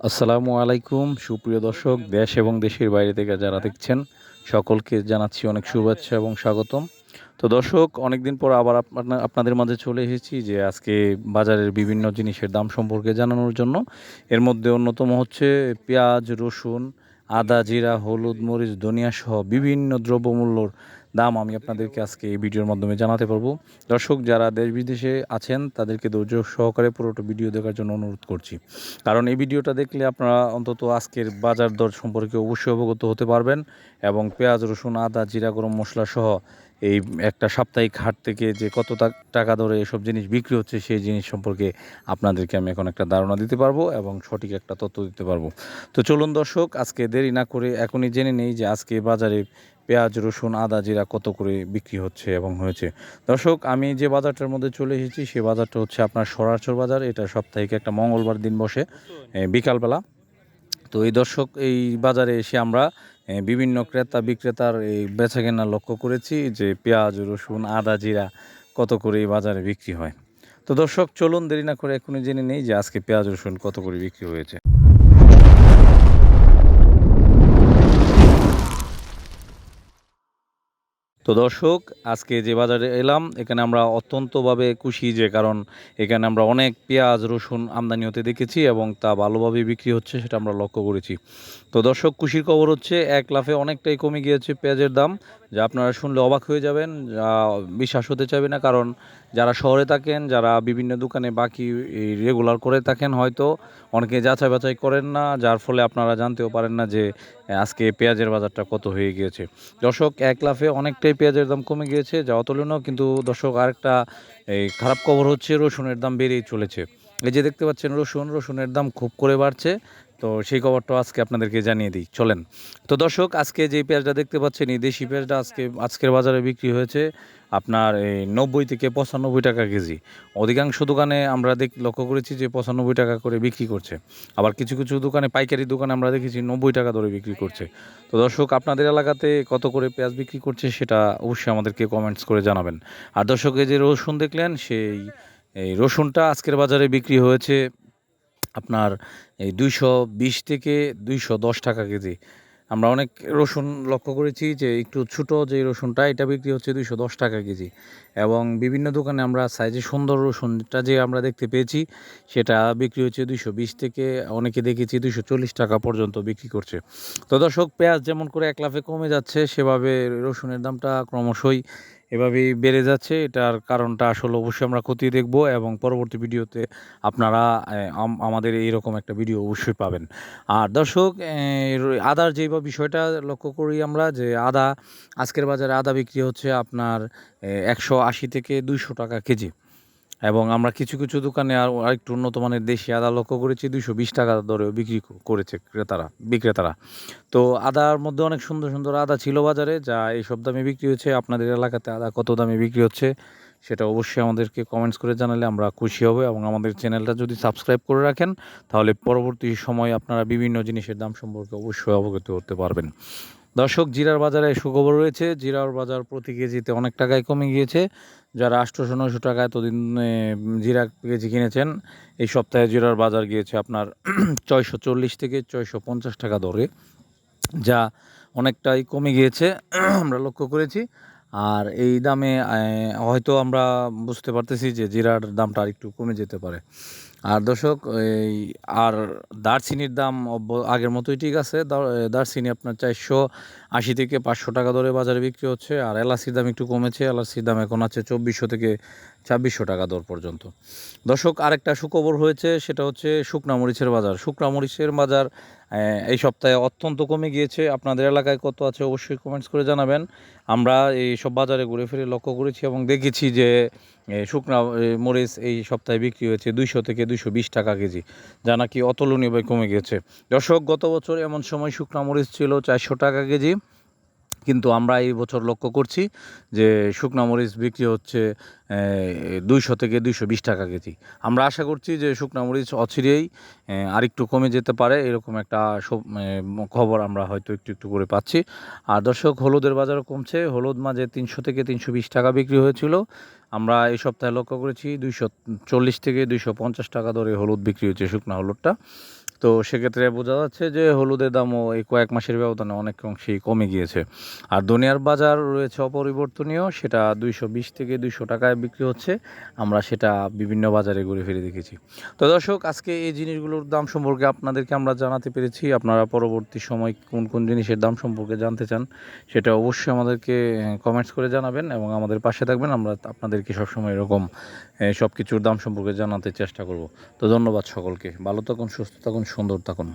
আসসালামু আলাইকুম সুপ্রিয় দর্শক, দেশ এবং দেশের বাইরে থেকে যারা দেখছেন সকলকে জানাচ্ছি অনেক শুভেচ্ছা এবং স্বাগতম। তো দর্শক, অনেকদিন পর আবার আপনাদের মাঝে চলে এসেছি যে আজকে বাজারের বিভিন্ন জিনিসের দাম সম্পর্কে জানানোর জন্য। এর মধ্যে অন্যতম হচ্ছে পেঁয়াজ, রসুন, আদা, জিরা, হলুদ, মরিচ, ধনিয়া সহ বিভিন্ন দ্রব্যমূল্যর দাম আমি আপনাদেরকে আজকে এই ভিডিওর মাধ্যমে জানাতে পারবো। দর্শক, যারা দেশ বিদেশে আছেন তাদেরকে ধৈর্য সহকারে পুরোটা ভিডিও দেখার জন্য অনুরোধ করছি, কারণ এই ভিডিওটা দেখলে আপনারা অন্তত আজকের বাজার দর সম্পর্কে অবশ্যই অবগত হতে পারবেন এবং পেঁয়াজ, রসুন, আদা, জিরা, গরম মশলা সহ এই একটা সাপ্তাহিক হাট থেকে যে কত টাকা দরে এসব জিনিস বিক্রি হচ্ছে সেই জিনিস সম্পর্কে আপনাদেরকে আমি এখন একটা ধারণা দিতে পারবো এবং সঠিক একটা তথ্য দিতে পারবো। তো চলুন দর্শক, আজকে দেরি না করে এখনই জেনে নেই যে আজকে বাজারে পেঁয়াজ, রসুন, আদা, জিরা কত করে বিক্রি হচ্ছে এবং হয়েছে। দর্শক, আমি যে বাজারটার মধ্যে চলে এসেছি সে বাজারটা হচ্ছে আপনার সরারচর বাজার। এটা সাপ্তাহিক একটা মঙ্গলবার দিন বসে বিকালবেলা। তো এই দর্শক, এই বাজারে এসে আমরা বিভিন্ন ক্রেতা বিক্রেতার এই বেচাকেনা লক্ষ্য করেছি যে পেঁয়াজ, রসুন, আদা, জিরা কত করে এই বাজারে বিক্রি হয়। তো দর্শক, চলুন দেরি না করে এখনই জেনে নেই যে আজকে পেঁয়াজ, রসুন কত করে বিক্রি হয়েছে। তো দর্শক, আজকে যে বাজারে এলাম এখানে আমরা অত্যন্তভাবে খুশি, যে কারণ এখানে আমরা অনেক পেঁয়াজ, রসুন আমদানি হতে দেখেছি এবং তা ভালোভাবে বিক্রি হচ্ছে সেটা আমরা লক্ষ্য করেছি। তো দর্শক, খুশির খবর হচ্ছে এক লাফে অনেকটাই কমে গিয়েছে পেঁয়াজের দাম, যা আপনারা শুনলে অবাক হয়ে যাবেন, যা বিশ্বাস হতে চাইবে না। কারণ যারা শহরে থাকেন, যারা বিভিন্ন দোকানে বাকি রেগুলার করে থাকেন, হয়তো অনেকে যাচাই বাছাই করেন না, যার ফলে আপনারা জানতেও পারেন না যে আজকে পেঁয়াজের বাজারটা কত হয়ে গিয়েছে। দর্শক, এক লাফে অনেকটাই পেঁয়াজের দাম কমে গিয়েছে, যা অতুলনীয়। কিন্তু দর্শক, আরেকটা এই খারাপ খবর হচ্ছে রসুনের দাম বেড়েই চলেছে। এই যে দেখতে পাচ্ছেন রসুনের দাম খুব করে বাড়ছে। তো সেই খবরটা আজকে আপনাদেরকে জানিয়ে দিই, চলেন। তো দর্শক, আজকে যে পেঁয়াজটা দেখতে পাচ্ছেন এই দেশি পেঁয়াজটা আজকের বাজারে বিক্রি হয়েছে আপনার এই 90 থেকে 95 টাকা কেজি। অধিকাংশ দোকানে আমরা লক্ষ্য করেছি যে 95 টাকা করে বিক্রি করছে। আবার কিছু কিছু দোকানে, পাইকারি দোকানে আমরা দেখেছি 90 টাকা ধরে বিক্রি করছে। তো দর্শক, আপনাদের এলাকাতে কত করে পেঁয়াজ বিক্রি করছে সেটা অবশ্যই আমাদেরকে কমেন্টস করে জানাবেন। আর দর্শক, এই যে রসুন দেখলেন, এই রসুনটা আজকের বাজারে বিক্রি হয়েছে আপনার এই 220 থেকে 210 টাকা কেজি। আমরা অনেক রসুন লক্ষ্য করেছি যে একটু ছোটো যে রসুনটা এটা বিক্রি হচ্ছে 210 টাকা কেজি, এবং বিভিন্ন দোকানে আমরা সাইজে সুন্দর রসুনটা যে আমরা দেখতে পেয়েছি সেটা বিক্রি হচ্ছে 220 থেকে অনেকে দেখেছি 240 টাকা পর্যন্ত বিক্রি করছে। তো দর্শক, পেঁয়াজ যেমন করে এক লাফে কমে যাচ্ছে সেভাবে রসুনের দামটা ক্রমশই এভাবেই বেড়ে যাচ্ছে। এটার কারণটা আসলে অবশ্যই আমরা খতিয়ে দেখব এবং পরবর্তী ভিডিওতে আপনারা আমাদের এইরকম একটা ভিডিও অবশ্যই পাবেন। আর দর্শক, আদার যে বিষয়টা লক্ষ্য করি আমরা, যে আজকের বাজারে আদা বিক্রি হচ্ছে আপনার 180 থেকে 200 টাকা কেজি, এবং আমরা কিছু কিছু দোকানে আরেকটু উন্নত মানের দেশি আদা লক্ষ্য করেছি 220 টাকা দরেও বিক্রি করেছে বিক্রেতারা। তো আদার মধ্যে অনেক সুন্দর সুন্দর আদা ছিল বাজারে, যা এইসব দামে বিক্রি হচ্ছে। আপনাদের এলাকাতে আদা কত দামে বিক্রি হচ্ছে সেটা অবশ্যই আমাদেরকে কমেন্টস করে জানালে আমরা খুশি হব, এবং আমাদের চ্যানেলটা যদি সাবস্ক্রাইব করে রাখেন তাহলে পরবর্তী সময় আপনারা বিভিন্ন জিনিসের দাম সম্পর্কে অবশ্যই অবগত হতে পারবেন। দর্শক, জিরার বাজারে সুখবর রয়েছে। জিরার বাজার প্রতি কেজিতে অনেক টাকায় কমে গিয়েছে। যারা 800-900 টাকা এতদিন জিরা কেজি কিনেছেন, এই সপ্তাহে জিরার বাজার গিয়েছে আপনার 640 থেকে 650 টাকা দরে, যা অনেকটাই কমে গিয়েছে আমরা লক্ষ্য করেছি। আর এই দামে হয়তো আমরা বুঝতে পারতেছি যে জিরার দামটা আরেকটু কমে যেতে পারে। আর দর্শক, আর দারচিনির দাম আগের মতোই ঠিক আছে। দারচিনি আপনার 480 থেকে 500 টাকা দরে বাজারে বিক্রি হচ্ছে। আর এলাচির দাম একটু কমেছে, এলাচির দাম এখন আছে 2400 থেকে 2600 টাকা দর পর্যন্ত। দর্শক, আরেকটা সুখবর হয়েছে, সেটা হচ্ছে শুকনা মরিচের বাজার। শুকনা মরিচের বাজার এই সপ্তাহে অত্যন্ত কমে গিয়েছে। আপনাদের এলাকায় কত আছে অবশ্যই কমেন্টস করে জানাবেন। আমরা এই সব বাজারে ঘুরে ফিরে লক্ষ্য করেছি এবং দেখেছি যে শুকনা মরিচ এই সপ্তাহে বিক্রি হয়েছে 200 থেকে 220 টাকা কেজি, যা নাকি অতুলনীয়ভাবে কমে গেছে। দর্শক, গত বছর এমন সময় শুকনা মরিচ ছিল 400 টাকা কেজি, কিন্তু আমরা এই বছর লক্ষ্য করছি যে শুকনা মরিচ বিক্রি হচ্ছে 200 থেকে 220 টাকা কেজি। আমরা আশা করছি যে শুকনা মরিচ অচিরেই আরেকটু কমে যেতে পারে, এরকম একটা খবর আমরা হয়তো একটু একটু করে পাচ্ছি। আর দর্শক, হলুদের বাজারও কমছে। হলুদ মাঝে 300 থেকে 320 টাকা বিক্রি হয়েছিল, আমরা এই সপ্তাহে লক্ষ্য করেছি 240 থেকে 250 টাকা দরে হলুদ বিক্রি হচ্ছে, শুকনা হলুদটা। তো সেক্ষেত্রে বোঝা যাচ্ছে যে হলুদের দামও এই কয়েক মাসের ব্যবধানে অনেক অংশেই কমে গিয়েছে। আর ধনিয়ার বাজার রয়েছে অপরিবর্তনীয়, সেটা 220 থেকে 200 টাকায় বিক্রি হচ্ছে। আমরা সেটা বিভিন্ন বাজারে ঘুরে ফিরে দেখেছি। তো দর্শক, আজকে এই জিনিসগুলোর দাম সম্পর্কে আপনাদেরকে আমরা জানাতে পেরেছি। আপনারা পরবর্তী সময় কোন কোন জিনিসের দাম সম্পর্কে জানতে চান সেটা অবশ্যই আমাদেরকে কমেন্টস করে জানাবেন এবং আমাদের পাশে থাকবেন। আমরা আপনাদেরকে সবসময় এরকম সব কিছুর দাম সম্পর্কে জানাতে চেষ্টা করব। তো ধন্যবাদ সকলকে। ভালো থাকুন, সুস্থ থাকুন, সুন্দর থাকুন।